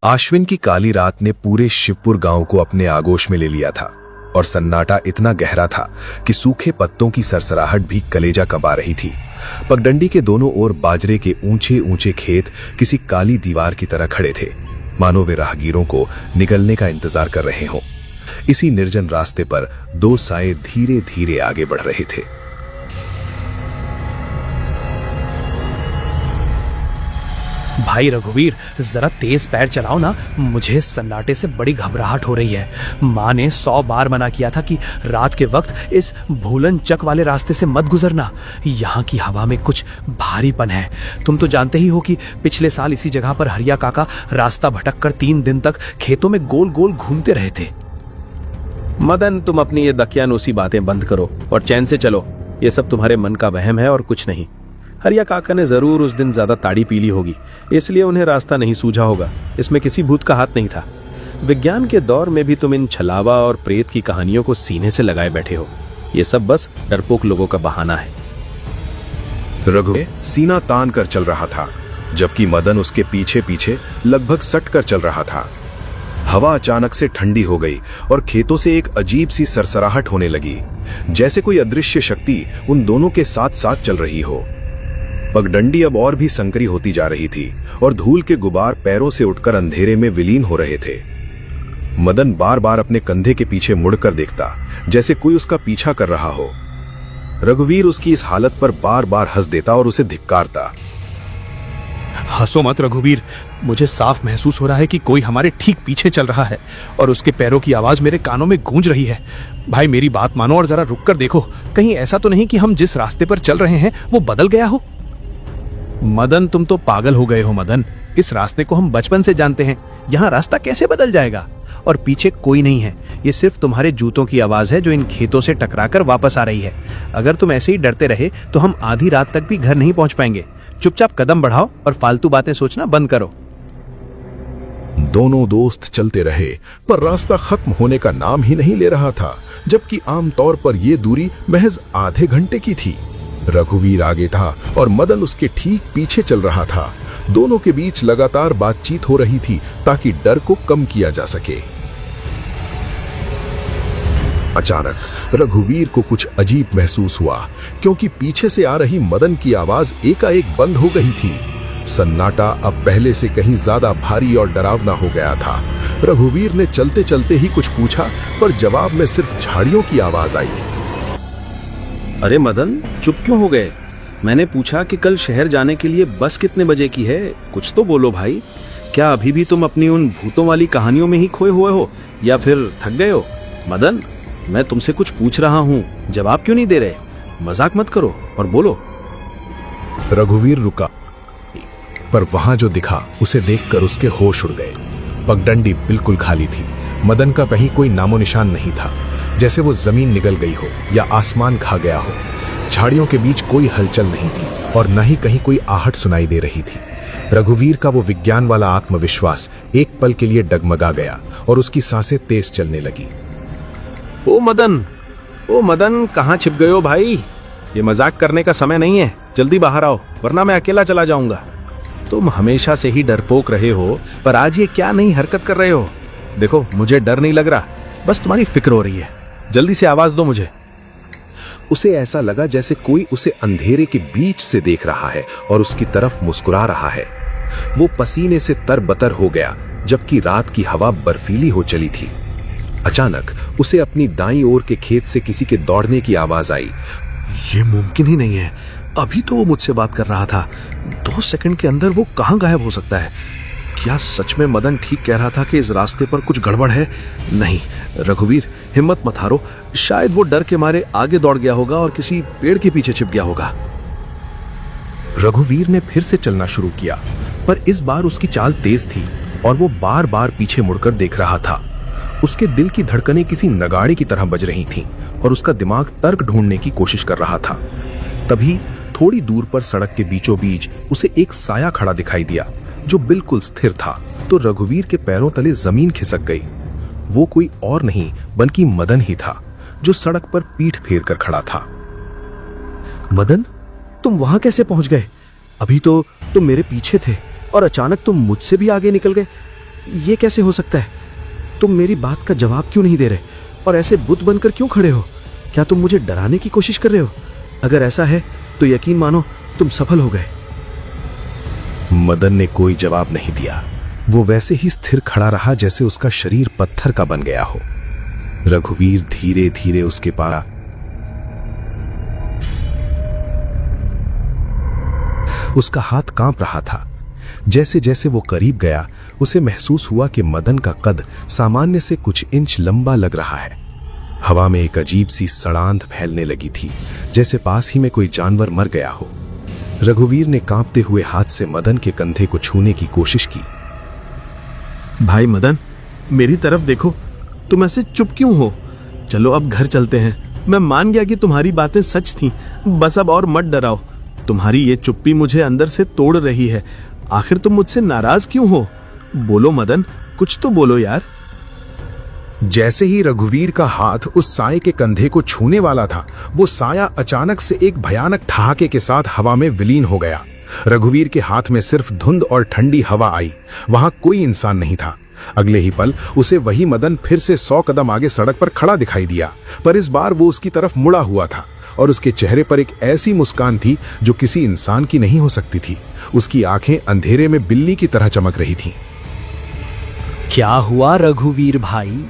आश्विन की काली रात ने पूरे शिवपुर गांव को अपने आगोश में ले लिया था और सन्नाटा इतना गहरा था कि सूखे पत्तों की सरसराहट भी कलेजा कंपा रही थी। पगडंडी के दोनों ओर बाजरे के ऊंचे ऊंचे खेत किसी काली दीवार की तरह खड़े थे, मानो वे राहगीरों को निकलने का इंतजार कर रहे हों। इसी निर्जन रास्ते पर दो साए धीरे धीरे आगे बढ़ रहे थे। भाई रघुवीर, जरा तेज पैर चलाओ ना, मुझे सन्नाटे से बड़ी घबराहट हो रही है। माँ ने 100 बार मना किया था कि रात के वक्त इस भूलन चक वाले रास्ते से मत गुजरना। यहाँ की हवा में कुछ भारीपन है। तुम तो जानते ही हो कि पिछले साल इसी जगह पर हरिया काका रास्ता भटक कर 3 दिन तक खेतों में गोल गोल घूमते रहे थे। मदन, तुम अपनी ये दकियानूसी बातें बंद करो और चैन से चलो। ये सब तुम्हारे मन का वहम है और कुछ नहीं। हरिया काका ने जरूर उस दिन ज्यादा ताड़ी पी ली होगी, इसलिए उन्हें रास्ता नहीं सूझा होगा। इसमें किसी भूत का हाथ नहीं था। विज्ञान के दौर में भी तुम इन छलावा और प्रेत की कहानियों को सीने से लगाए बैठे हो। ये सब बस डरपोक लोगों का बहाना है। रघु सीना तान कर चल रहा था, जबकि मदन उसके पीछे पीछे लगभग सट कर चल रहा था। हवा अचानक से ठंडी हो गई और खेतों से एक अजीब सी सरसराहट होने लगी, जैसे कोई अदृश्य शक्ति उन दोनों के साथ साथ चल रही हो। पगडंडी अब और भी संकरी होती जा रही थी और धूल के गुबार पैरों से उठकर अंधेरे में विलीन हो रहे थे। मदन बार बार अपने कंधे के पीछे मुड़कर देखता, जैसे कोई उसका पीछा कर रहा हो। रघुवीर उसकी इस हालत पर बार बार हंस देता और उसे धिक्कारता। हंसो मत रघुवीर, मुझे साफ महसूस हो रहा है कि कोई हमारे ठीक पीछे चल रहा है और उसके पैरों की आवाज मेरे कानों में गूंज रही है। भाई मेरी बात मानो और जरा रुक कर देखो, कहीं ऐसा तो नहीं कि हम जिस रास्ते पर चल रहे हैं वो बदल गया हो। मदन, तुम तो पागल हो गए हो मदन। इस रास्ते को हम बचपन से जानते हैं। यहाँ रास्ता कैसे बदल जाएगा? और पीछे कोई नहीं है। ये सिर्फ तुम्हारे जूतों की आवाज है जो इन खेतों से टकराकर वापस आ रही है। अगर तुम ऐसे ही डरते रहे तो हम आधी रात तक भी घर नहीं पहुंच पाएंगे। चुपचाप कदम बढ़ाओ और फालतू बातें सोचना बंद करो। दोनों दोस्त चलते रहे, पर रास्ता खत्म होने का नाम ही नहीं ले रहा था, जबकि आमतौर पर यह दूरी महज आधे घंटे की थी। रघुवीर आगे था और मदन उसके ठीक पीछे चल रहा था। दोनों के बीच लगातार बातचीत हो रही थी ताकि डर को कम किया जा सके। अचानक रघुवीर को कुछ अजीब महसूस हुआ, क्योंकि पीछे से आ रही मदन की आवाज एकाएक बंद हो गई थी। सन्नाटा अब पहले से कहीं ज्यादा भारी और डरावना हो गया था। रघुवीर ने चलते चलते ही कुछ पूछा, पर जवाब में सिर्फ झाड़ियों की आवाज आई। अरे मदन, चुप क्यों हो गए? मैंने पूछा कि कल शहर जाने के लिए बस कितने बजे की है। कुछ तो बोलो भाई। क्या अभी भी तुम अपनी उन भूतों वाली कहानियों में ही खोए हुए हो या फिर थक गए हो? मदन, मैं तुमसे कुछ पूछ रहा हूँ, जवाब क्यों नहीं दे रहे? मजाक मत करो और बोलो। रघुवीर रुका, पर वहां जो दिखा उसे देखकर उसके होश उड़ गए। पगडंडी बिल्कुल खाली थी। मदन का कहीं कोई नामो निशान नहीं था, जैसे वो जमीन निगल गई हो या आसमान खा गया हो। झाड़ियों के बीच कोई हलचल नहीं थी और न ही कहीं कोई आहट सुनाई दे रही थी। रघुवीर का वो विज्ञान वाला आत्मविश्वास एक पल के लिए डगमगा गया और उसकी सांसें तेज चलने लगी। ओ मदन, कहाँ छिप गए हो भाई? ये मजाक करने का समय नहीं है। जल्दी बाहर आओ, वरना मैं अकेला चला जाऊंगा। तुम हमेशा से ही डरपोक रहे हो, पर आज ये क्या नई हरकत कर रहे हो? देखो, मुझे डर नहीं लग रहा, बस तुम्हारी फिक्र हो रही है। जल्दी से आवाज दो मुझे। उसे ऐसा लगा जैसे कोई उसे अंधेरे के बीच से देख रहा है और उसकी तरफ मुस्कुरा रहा है। वो पसीने से तरबतर हो गया, जबकि रात की हवा बर्फीली हो चली थी। अचानक उसे अपनी दाईं ओर के खेत से किसी के दौड़ने की आवाज आई। ये मुमकिन ही नहीं है। अभी तो वो मुझसे बात कर रहा था। 2 सेकंड के अंदर वो कहाँ गायब हो सकता है? क्या सच में मदन ठीक कह रहा था कि इस रास्ते पर कुछ गड़बड़ है? नहीं रघुवीर, हिम्मत मत हारो। शायद वो डर के मारे आगे दौड़ गया होगा और किसी पेड़ के पीछे छिप गया होगा। रघुवीर ने फिर से चलना शुरू किया, पर इस बार उसकी चाल तेज थी और वो बार बार पीछे मुड़कर देख रहा था। उसके दिल की धड़कनें किसी नगाड़े की तरह बज रही थीं और उसका दिमाग तर्क ढूंढने की कोशिश कर रहा था। तभी थोड़ी दूर पर सड़क के बीचों बीच उसे एक साया खड़ा दिखाई दिया, जो बिल्कुल स्थिर था। तो रघुवीर के पैरों तले जमीन खिसक गई। वो कोई और नहीं बल्कि मदन ही था, जो सड़क पर पीठ फेर कर खड़ा था। मदन, तुम वहां कैसे पहुंच गए? अभी तो तुम मेरे पीछे थे और अचानक तुम मुझसे भी आगे निकल गए। ये कैसे हो सकता है? तुम मेरी बात का जवाब क्यों नहीं दे रहे और ऐसे बुत बनकर क्यों खड़े हो? क्या तुम मुझे डराने की कोशिश कर रहे हो? अगर ऐसा है तो यकीन मानो तुम सफल हो गए। मदन ने कोई जवाब नहीं दिया। वो वैसे ही स्थिर खड़ा रहा जैसे उसका शरीर पत्थर का बन गया हो। रघुवीर धीरे धीरे उसके पास, उसका हाथ कांप रहा था। जैसे जैसे वो करीब गया उसे महसूस हुआ कि मदन का कद सामान्य से कुछ इंच लंबा लग रहा है। हवा में एक अजीब सी सड़ांध फैलने लगी थी, जैसे पास ही में कोई जानवर मर गया हो। रघुवीर ने कांपते हुए हाथ से मदन के कंधे को छूने की कोशिश की। भाई मदन, मेरी तरफ देखो, तुम ऐसे चुप क्यों हो? चलो अब घर चलते हैं। मैं मान गया कि तुम्हारी बातें सच थीं, बस अब और मत डराओ। तुम्हारी ये चुप्पी मुझे अंदर से तोड़ रही है। आखिर तुम मुझसे नाराज क्यों हो? बोलो मदन, कुछ तो बोलो यार। जैसे ही रघुवीर का हाथ उस साये के कंधे को छूने वाला था, वो साया अचानक से एक भयानक ठहाके के साथ हवा में विलीन हो गया। रघुवीर के हाथ में सिर्फ धुंध और ठंडी हवा आई। वहां कोई इंसान नहीं था। अगले ही पल उसे वही मदन फिर से 100 कदम आगे सड़क पर खड़ा दिखाई दिया, पर इस बार वो उसकी तरफ मुड़ा हुआ था और उसके चेहरे पर एक ऐसी मुस्कान थी जो किसी इंसान की नहीं हो सकती थी। उसकी आंखें अंधेरे में बिल्ली की तरह चमक रही थीं। क्या हुआ रघुवीर भाई?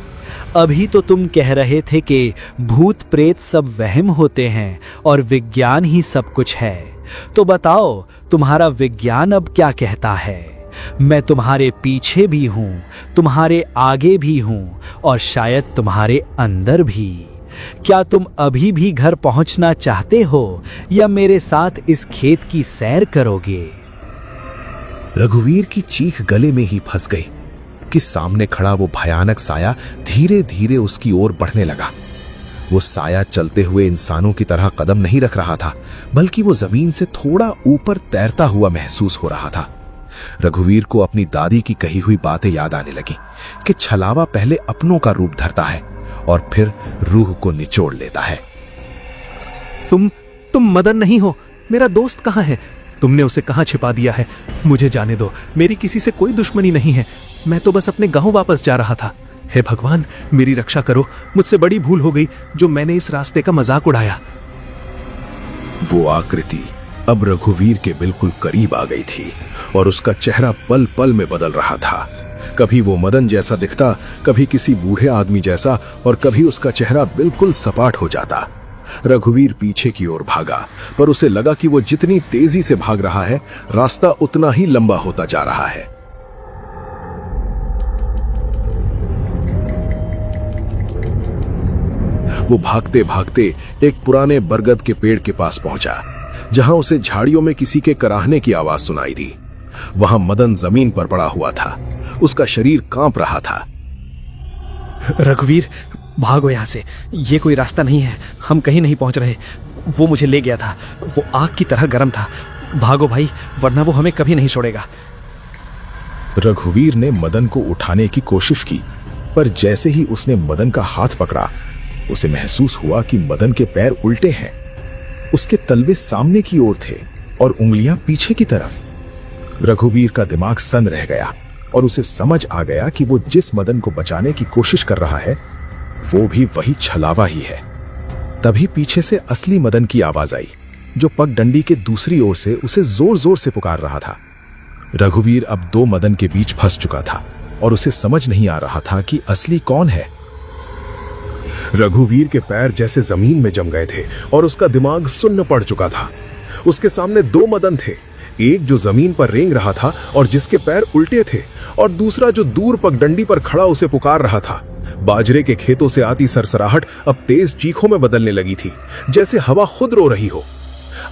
अभी तो तुम कह रहे थे कि भूत प्रेत सब वहम होते हैं और विज्ञान ही सब कुछ है। तो बताओ, तुम्हारा विज्ञान अब क्या कहता है? मैं तुम्हारे पीछे भी हूं, तुम्हारे आगे भी हूं और शायद तुम्हारे अंदर भी। क्या तुम अभी भी घर पहुंचना चाहते हो या मेरे साथ इस खेत की सैर करोगे? रघुवीर की चीख गले में ही फंस गई कि सामने खड़ा वो भयानक साया धीरे धीरे उसकी ओर बढ़ने लगा। वो साया चलते हुए इंसानों की तरह कदम नहीं रख रहा था, बल्कि वो जमीन से थोड़ा ऊपर तैरता हुआ महसूस हो रहा था। रघुवीर को अपनी दादी की कही हुई बातें याद आने लगी कि छलावा पहले अपनों का रूप धरता है और फिर रूह को निचोड़ लेता है। तुम मदन नहीं हो। मेरा दोस्त कहाँ है? तुमने उसे कहाँ छिपा दिया है? मुझे जाने दो, मेरी किसी से कोई दुश्मनी नहीं है। मैं तो बस अपने गांव वापस जा रहा था। हे भगवान, मेरी रक्षा करो। मुझसे बड़ी भूल हो गई जो मैंने इस रास्ते का मजाक उड़ाया। वो आकृति अब रघुवीर के बिल्कुल करीब आ गई थी और उसका चेहरा पल पल में बदल रहा था। कभी वो मदन जैसा दिखता, कभी किसी बूढ़े आदमी जैसा, और कभी उसका चेहरा बिल्कुल सपाट हो जाता। रघुवीर पीछे की ओर भागा, पर उसे लगा कि वो जितनी तेजी से भाग रहा है, रास्ता उतना ही लंबा होता जा रहा है। वो भागते भागते एक पुराने बरगद के पेड़ के पास पहुंचा, जहां उसे झाड़ियों में किसी के कराहने की आवाज सुनाई दी। वहां मदन जमीन पर पड़ा हुआ था, उसका शरीर कांप रहा था। रघुवीर, भागो यहाँ से, ये कोई रास्ता नहीं है, हम कहीं नहीं पहुंच रहे। वो मुझे ले गया था, वो आग की तरह गर्म था। भागो भाई, वरना वो हमें कभी नहीं छोड़ेगा। रघुवीर ने मदन को उठाने की कोशिश की, पर जैसे ही उसने मदन का हाथ पकड़ा, उसे महसूस हुआ कि मदन के पैर उल्टे हैं। उसके तलवे सामने की ओर थे और उंगलियां पीछे की तरफ। रघुवीर का दिमाग सन्न रह गया और उसे समझ आ गया कि वो जिस मदन को बचाने की कोशिश कर रहा है, वो भी वही छलावा ही है। तभी पीछे से असली मदन की आवाज आई, जो पगडंडी के दूसरी ओर से उसे जोर जोर से पुकार रहा था। रघुवीर अब दो मदन के बीच फंस चुका था और उसे समझ नहीं आ रहा था कि असली कौन है। रघुवीर के पैर जैसे जमीन में जम गए थे और उसका दिमाग सुन्न पड़ चुका था। उसके सामने दो मदन थे, एक जो जमीन पर रेंग रहा था और जिसके पैर उल्टे थे, और दूसरा जो दूर पगडंडी पर खड़ा उसे पुकार रहा था। बाजरे के खेतों से आती सरसराहट अब तेज चीखों में बदलने लगी थी, जैसे हवा खुद रो रही हो।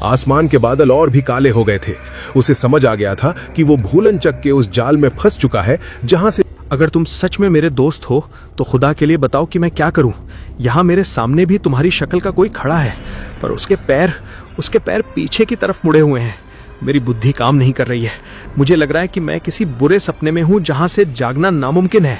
आसमान के बादल और भी काले हो गए थे। उसे समझ आ गया था कि वो भूलन चक के उस जाल में फंस चुका है, जहां से अगर तुम सच में मेरे दोस्त हो तो खुदा के लिए बताओ कि मैं क्या करूं। यहां मेरे सामने भी तुम्हारी शक्ल का कोई खड़ा है, पर उसके पैर पीछे की तरफ मुड़े हुए हैं। मेरी बुद्धि काम नहीं कर रही है। मुझे लग रहा है कि मैं किसी बुरे सपने में हूं जहां से जागना नामुमकिन है।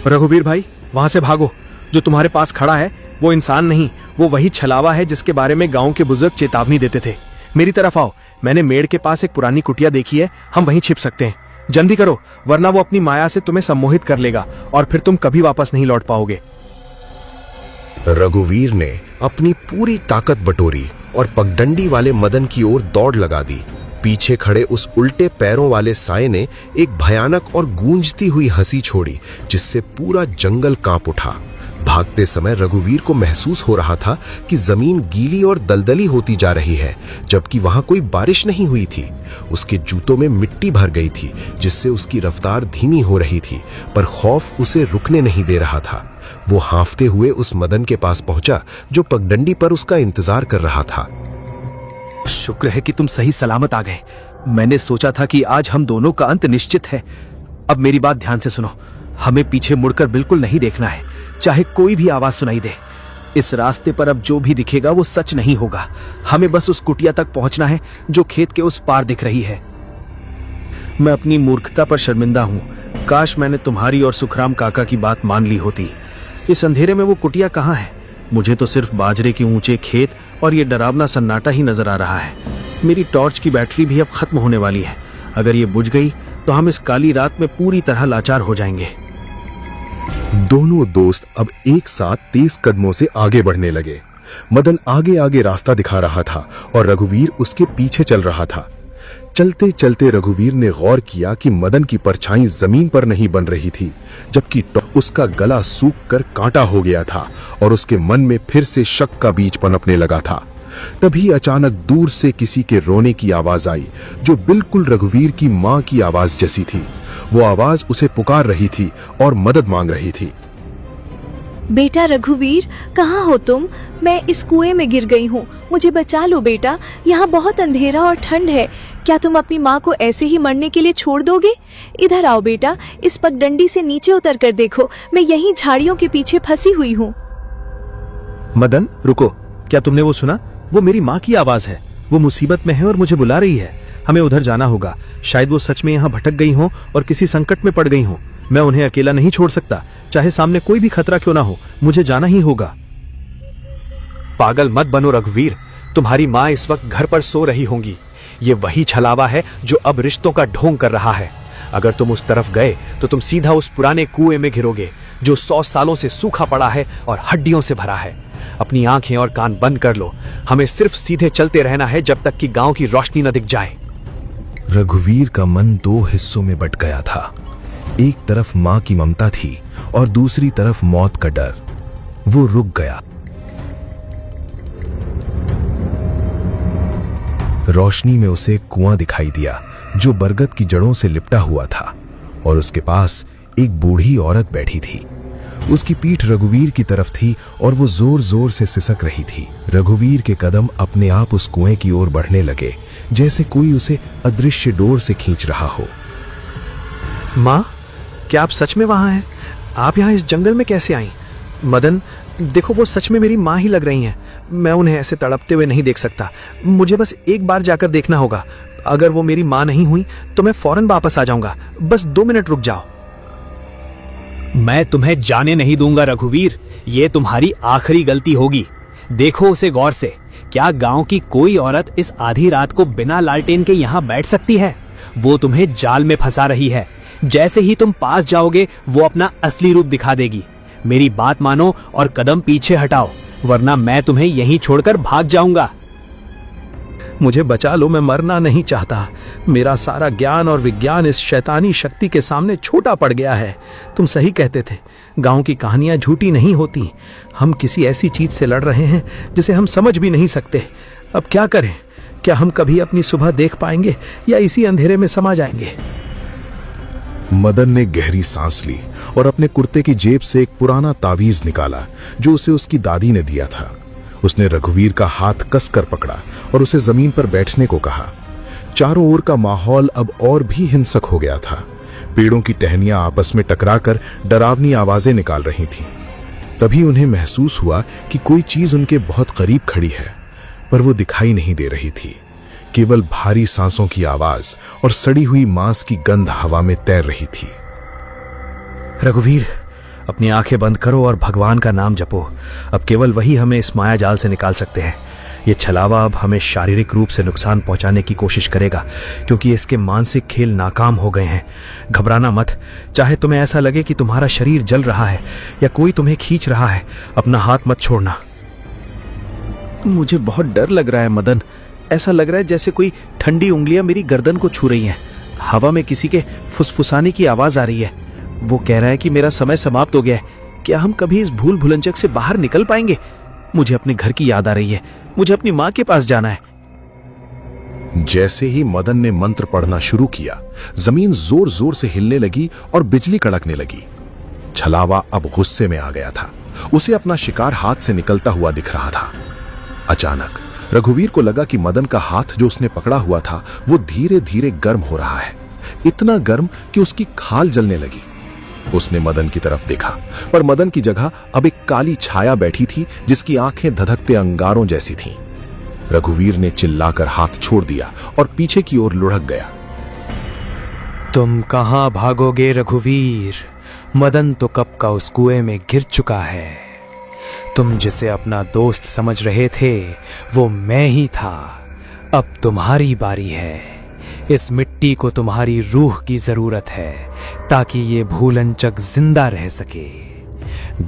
रघुवीर भाई, वहां से भागो। जो तुम्हारे पास खड़ा है वो इंसान नहीं, वो वही छलावा है जिसके बारे में गांव के बुजुर्ग चेतावनी देते थे। मेरी तरफ आओ, मैंने मेड़ के पास एक पुरानी कुटिया देखी है, हम वहीं छिप सकते हैं। जल्दी करो, वरना वो अपनी माया से तुम्हें सम्मोहित कर लेगा और फिर तुम कभी वापस नहीं लौट पाओगे। रघुवीर ने अपनी पूरी ताकत बटोरी और पगडंडी वाले मदन की ओर दौड़ लगा दी। पीछे खड़े उस उल्टे पैरों वाले साये ने एक भयानक और गूंजती हुई हंसी छोड़ी, जिससे पूरा जंगल कांप उठा। भागते समय रघुवीर को महसूस हो रहा था कि जमीन गीली और दलदली होती जा रही है, जबकि वहां कोई बारिश नहीं हुई थी। उसके जूतों में मिट्टी भर गई थी, जिससे उसकी रफ्तार धीमी हो रही थी, पर खौफ उसे रुकने नहीं दे रहा था। वो हांफते हुए उस मदन के पास पहुंचा, जो पगडंडी पर उसका इंतजार कर रहा था। शुक्र है कि तुम सही सलामत आ गए। मैंने सोचा था कि आज हम दोनों का अंत निश्चित है। अब मेरी बात ध्यान से सुनो, हमें पीछे मुड़कर बिल्कुल नहीं देखना है, चाहे कोई भी आवाज सुनाई दे। इस रास्ते पर अब जो भी दिखेगा वो सच नहीं होगा। हमें बस उस कुटिया तक पहुंचना है जो खेत के उस पार दिख रही है। मैं अपनी मूर्खता पर शर्मिंदा हूँ। काश मैंने तुम्हारी और सुखराम काका की बात मान ली होती। इस अंधेरे में वो कुटिया कहाँ है? मुझे तो सिर्फ बाजरे के ऊंचे खेत और ये डरावना सन्नाटा ही नजर आ रहा है। मेरी टॉर्च की बैटरी भी अब खत्म होने वाली है। अगर ये बुझ गई तो हम इस काली रात में पूरी तरह लाचार हो जाएंगे। दोनों दोस्त अब एक साथ तेज कदमों से आगे बढ़ने लगे। मदन आगे आगे रास्ता दिखा रहा था और रघुवीर उसके पीछे चल रहा था। चलते चलते रघुवीर ने गौर किया कि मदन की परछाई जमीन पर नहीं बन रही थी, जबकि उसका गला सूख कर कांटा हो गया था और उसके मन में फिर से शक का बीज पनपने लगा था। तभी अचानक दूर से किसी के रोने की आवाज आई, जो बिल्कुल रघुवीर की मां की आवाज जैसी थी। वो आवाज उसे पुकार रही थी और मदद मांग रही थी। बेटा रघुवीर, कहाँ हो तुम? मैं इस कुएं में गिर गई हूँ, मुझे बचा लो बेटा। यहाँ बहुत अंधेरा और ठंड है। क्या तुम अपनी माँ को ऐसे ही मरने के लिए छोड़ दोगे? इधर आओ बेटा, इस पगडंडी से नीचे उतर कर देखो, मैं यहीं झाड़ियों के पीछे फंसी हुई हूँ। मदन रुको, क्या तुमने वो सुना? वो मेरी माँ की आवाज है। वो मुसीबत में है और मुझे बुला रही है। हमें उधर जाना होगा। शायद वो सच में यहाँ भटक गई हो और किसी संकट में पड़ गई हो। मैं उन्हें अकेला नहीं छोड़ सकता, चाहे सामने कोई भी खतरा क्यों ना हो। मुझे जाना ही होगा। पागल मत बनो रघुवीर, तुम्हारी माँ इस वक्त घर पर सो रही होंगी। ये वही छलावा है जो अब रिश्तों का ढोंग कर रहा है। अगर तुम उस तरफ गए तो तुम सीधा उस पुराने कुएं में गिरोगे, जो 100 सालों से सूखा पड़ा है और हड्डियों से भरा है। अपनी आंखें और कान बंद कर लो। हमें सिर्फ सीधे चलते रहना है जब तक कि गांव की रोशनी न दिख जाए। रघुवीर का मन दो हिस्सों में बट गया था। एक तरफ मां की ममता थी और दूसरी तरफ मौत का डर। वो रुक गया। रोशनी में उसे एक कुआं दिखाई दिया, जो बरगद की जड़ों से लिपटा हुआ था, और उसके पास एक बूढ़ी औरत बैठी थी। उसकी पीठ रघुवीर की तरफ थी और वो जोर जोर से सिसक रही थी। रघुवीर के कदम अपने आप उस कुएं की ओर बढ़ने लगे, जैसे कोई उसे अदृश्य डोर से खींच रहा हो। माँ, क्या आप सच में वहां हैं? आप यहाँ इस जंगल में कैसे आई? मदन, देखो वो सच में मेरी माँ ही लग रही हैं। मैं उन्हें ऐसे तड़पते हुए नहीं देख सकता। मुझे बस एक बार जाकर देखना होगा। अगर वो मेरी माँ नहीं हुई तो मैं फौरन वापस आ जाऊंगा। बस 2 मिनट रुक जाओ। मैं तुम्हें जाने नहीं दूंगा रघुवीर, ये तुम्हारी आखिरी गलती होगी। देखो उसे गौर से। क्या गांव की कोई औरत इस आधी रात को बिना लालटेन के यहाँ बैठ सकती है? वो तुम्हें जाल में फंसा रही है। जैसे ही तुम पास जाओगे वो अपना असली रूप दिखा देगी। मेरी बात मानो और कदम पीछे हटाओ, वरना मैं तुम्हें यहीं छोड़कर भाग जाऊंगा। मुझे बचा लो, मैं मरना नहीं चाहता। मेरा सारा ज्ञान और विज्ञान इस शैतानी शक्ति के सामने छोटा पड़ गया है। तुम सही कहते थे, गांव की कहानियां झूठी नहीं होती। हम किसी ऐसी चीज से लड़ रहे हैं जिसे हम समझ भी नहीं सकते। अब क्या करें? क्या हम कभी अपनी सुबह देख पाएंगे या इसी अंधेरे में समा जाएंगे? मदन ने गहरी सांस ली और अपने कुर्ते की जेब से एक पुराना तावीज निकाला, जो उसे उसकी दादी ने दिया था। उसने रघुवीर का हाथ कसकर पकड़ा और उसे जमीन पर बैठने को कहा। चारों ओर का माहौल अब और भी हिंसक हो गया था। पेड़ों की टहनियां आपस में टकराकर डरावनी आवाजें निकाल रही थीं। तभी उन्हें महसूस हुआ कि कोई चीज उनके बहुत करीब खड़ी है, पर वो दिखाई नहीं दे रही थी। केवल भारी सांसों की आवाज और सड़ी हुई मांस की गंध हवा में तैर रही थी। रघुवीर, अपनी आंखें बंद करो और भगवान का नाम जपो। अब केवल वही हमें इस माया जाल से निकाल सकते हैं। ये छलावा अब हमें शारीरिक रूप से नुकसान पहुंचाने की कोशिश करेगा, क्योंकि इसके मानसिक खेल नाकाम हो गए हैं। घबराना मत। चाहे तुम्हें ऐसा लगे कि तुम्हारा शरीर जल रहा है या कोई तुम्हें खींच रहा है, अपना हाथ मत छोड़ना। मुझे बहुत डर लग रहा है मदन। ऐसा लग रहा है जैसे कोई ठंडी उंगलियां मेरी गर्दन को छू रही हैं। हवा में किसी के फुसफुसाने की आवाज आ रही है। वो कह रहा है कि मेरा समय समाप्त हो गया है। क्या हम कभी इस भूल भुलंचक से बाहर निकल पाएंगे? मुझे अपने घर की याद आ रही है। मुझे अपनी माँ के पास जाना है। जैसे ही मदन ने मंत्र पढ़ना शुरू किया, जमीन जोर जोर से हिलने लगी और बिजली कड़कने लगी। छलावा अब गुस्से में आ गया था। उसे अपना शिकार हाथ से निकलता हुआ दिख रहा था। अचानक रघुवीर को लगा कि मदन का हाथ जो उसने पकड़ा हुआ था वो धीरे धीरे गर्म हो रहा है, इतना गर्म कि उसकी खाल जलने लगी। उसने मदन की तरफ देखा, पर मदन की जगह अब एक काली छाया बैठी थी जिसकी आंखें धधकते अंगारों जैसी थीं। रघुवीर ने चिल्लाकर हाथ छोड़ दिया और पीछे की ओर लुढ़क गया। तुम कहां भागोगे रघुवीर? मदन तो कब का उस कुएं में गिर चुका है। तुम जिसे अपना दोस्त समझ रहे थे वो मैं ही था। अब तुम्हारी बारी है। इस मिट्टी को तुम्हारी रूह की जरूरत है ताकि ये भूलंचक जिंदा रह सके।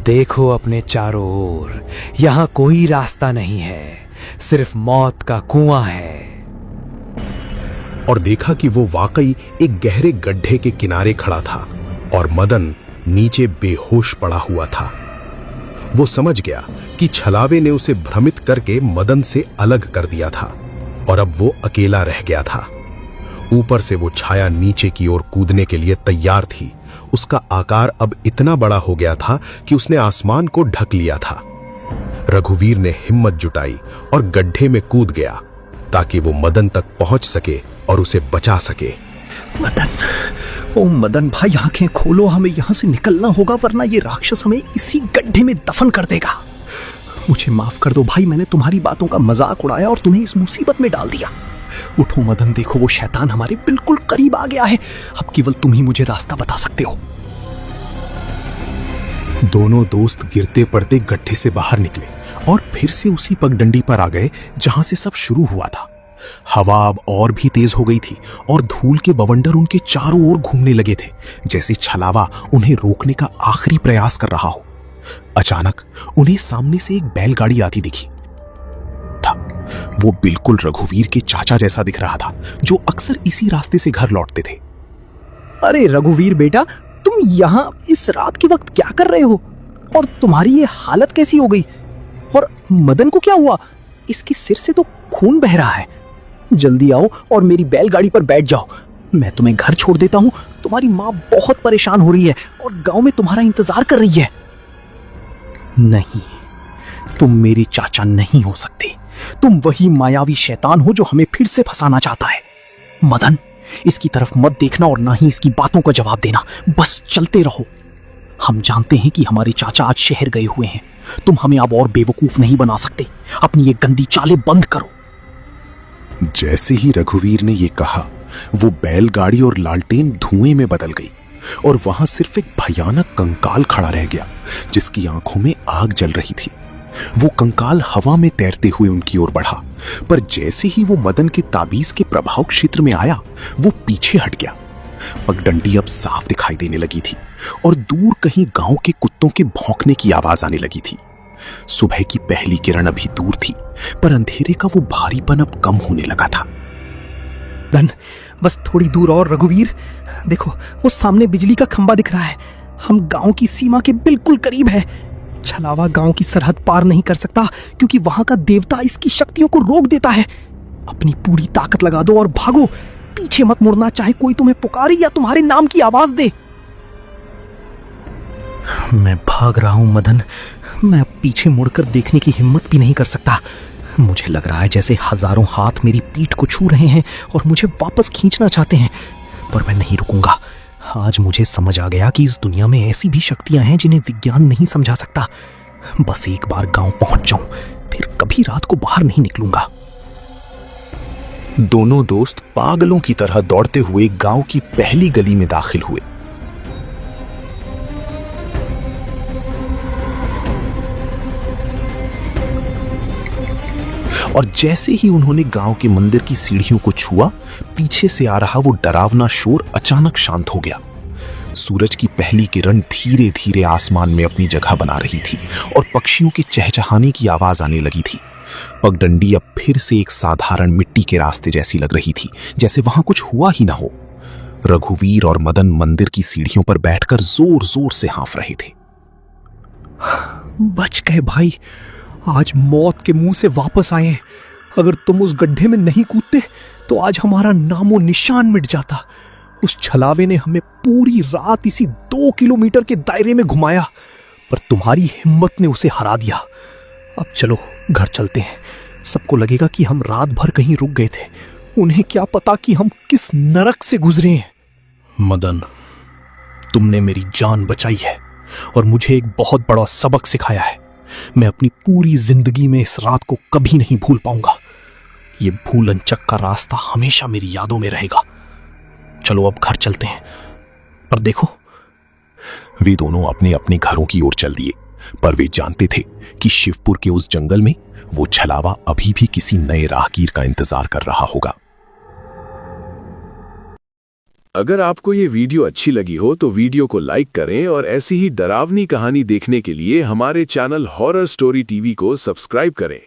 देखो अपने चारों ओर, यहां कोई रास्ता नहीं है, सिर्फ मौत का कुआं है। और देखा कि वो वाकई एक गहरे गड्ढे के किनारे खड़ा था और मदन नीचे बेहोश पड़ा हुआ था। वो समझ गया कि छलावे ने उसे भ्रमित करके मदन से अलग कर दिया था और अब वो अकेला रह गया था। ऊपर से वो छाया नीचे की ओर कूदने के लिए तैयार थी। उसका आकार अब इतना बड़ा हो गया था कि उसने आसमान को ढक लिया था। रघुवीर ने हिम्मत जुटाई और गड्ढे में कूद गया ताकि वो मदन तक पहुंच सके और उसे बचा सके। मदन, ओ मदन भाई, आंखें खोलो, हमें यहां से निकलना होगा वरना ये राक्षस हमें इसी गड्ढे में दफन कर देगा। मुझे माफ कर दो भाई, मैंने तुम्हारी बातों का मजाक उड़ाया और तुम्हें इस मुसीबत में डाल दिया। उठो मदन, देखो वो शैतान हमारे बिल्कुल करीब आ गया है। अब केवल तुम ही मुझे रास्ता बता सकते हो। दोनों दोस्त गिरते पड़ते गड्ढे से बाहर निकले और फिर से उसी पगडंडी पर आ गए जहां से सब शुरू हुआ था। हवा अब और भी तेज हो गई थी और धूल के बवंडर उनके चारों ओर घूमने लगे थे, जैसे छलावा उन्हें रोकने का आखिरी प्रयास कर रहा हो। अचानक उन्हें सामने से एक बैलगाड़ी आती दिखी। वो बिल्कुल रघुवीर के चाचा जैसा दिख रहा था, जो अक्सर इसी रास्ते से घर लौटते थे। अरे रघुवीर बेटा, तुम यहाँ इस रात के वक्त क्या कर रहे हो? और तुम्हारी ये हालत कैसी हो गई? और मदन को क्या हुआ? इसके सिर से तो खून बह रहा है। जल्दी आओ और मेरी बैलगाड़ी पर बैठ जाओ। मैं तुम्हें घर छोड़ देता हूँ। तुम्हारी माँ बहुत परेशान हो रही है और गांव में तुम्हारा इंतजार कर रही है। नहीं, तुम मेरी चाचा नहीं हो सकते। तुम वही मायावी शैतान हो जो हमें फिर से फंसाना चाहता है। मदन, इसकी तरफ मत देखना और ना ही इसकी बातों का जवाब देना। बस चलते रहो। हम जानते हैं कि हमारे चाचा आज शहर गए हुए हैं। तुम हमें अब और बेवकूफ नहीं बना सकते। अपनी ये गंदी चालें बंद करो। जैसे ही रघुवीर ने ये कहा, वो बैलगाड़ी और लालटेन धुएं में बदल गई और वहां सिर्फ एक भयानक कंकाल खड़ा रह गया, जिसकी आंखों में आग जल रही थी। वो कंकाल हवा में तैरते हुए उनकी ओर बढ़ा, पर जैसे ही वो मदन के ताबीज के प्रभाव क्षेत्र में आया, वो पीछे हट गया। पगडंडी अब साफ दिखाई देने लगी थी और दूर कहीं गांव के कुत्तों के भौंकने की आवाज आने लगी थी। सुबह की पहली किरण अभी दूर थी, पर अंधेरे का वो भारीपन अब कम होने लगा था। बस थोड़ी दूर और रघुवीर, देखो वो सामने बिजली का खंबा दिख रहा है। हम गांव की सीमा के बिल्कुल करीब है। छलावा गांव की सरहद पार नहीं कर सकता क्योंकि वहां का देवता इसकी शक्तियों को रोक देता है। अपनी पूरी ताकत लगा दो और भागो। पीछे मत मुड़ना, चाहे कोई तुम्हें पुकारे या तुम्हारे नाम की आवाज दे। मैं भाग रहा हूं मदन। मैं पीछे मुड़कर देखने की हिम्मत भी नहीं कर सकता। मुझे लग रहा है जैसे हजारों हाथ मेरी पीठ को छू रहे हैं और मुझे वापस खींचना चाहते हैं, पर मैं नहीं रुकूंगा। आज मुझे समझ आ गया कि इस दुनिया में ऐसी भी शक्तियां हैं जिन्हें विज्ञान नहीं समझा सकता। बस एक बार गांव पहुंच जाऊं, फिर कभी रात को बाहर नहीं निकलूंगा। दोनों दोस्त पागलों की तरह दौड़ते हुए गांव की पहली गली में दाखिल हुए। और जैसे ही उन्होंने गांव के मंदिर की सीढ़ियों को छुआ, पीछे से आ रहा वो डरावना शोर अचानक शांत हो गया। सूरज की पहली किरण धीरे धीरे आसमान में अपनी जगह बना रही थी और पक्षियों के चहचहाने की आवाज आने लगी थी। पगडंडी अब फिर से एक साधारण मिट्टी के रास्ते जैसी लग रही थी, जैसे वहां कुछ हुआ ही ना हो। रघुवीर और मदन मंदिर की सीढ़ियों पर बैठकर जोर जोर से हाँफ रहे थे। बच गए भाई, आज मौत के मुंह से वापस आए हैं। अगर तुम उस गड्ढे में नहीं कूदते तो आज हमारा नामो निशान मिट जाता। उस छलावे ने हमें पूरी रात इसी 2 किलोमीटर के दायरे में घुमाया, पर तुम्हारी हिम्मत ने उसे हरा दिया। अब चलो घर चलते हैं। सबको लगेगा कि हम रात भर कहीं रुक गए थे। उन्हें क्या पता कि हम किस नरक से गुजरे हैं। मदन, तुमने मेरी जान बचाई है और मुझे एक बहुत बड़ा सबक सिखाया है। मैं अपनी पूरी जिंदगी में इस रात को कभी नहीं भूल पाऊंगा। ये भूलनचक का रास्ता हमेशा मेरी यादों में रहेगा। चलो अब घर चलते हैं। पर देखो, वे दोनों अपने अपने घरों की ओर चल दिए, पर वे जानते थे कि शिवपुर के उस जंगल में वो छलावा अभी भी किसी नए राहगीर का इंतजार कर रहा होगा। अगर आपको ये वीडियो अच्छी लगी हो तो वीडियो को लाइक करें और ऐसी ही डरावनी कहानी देखने के लिए हमारे चैनल हॉरर स्टोरी टीवी को सब्सक्राइब करें।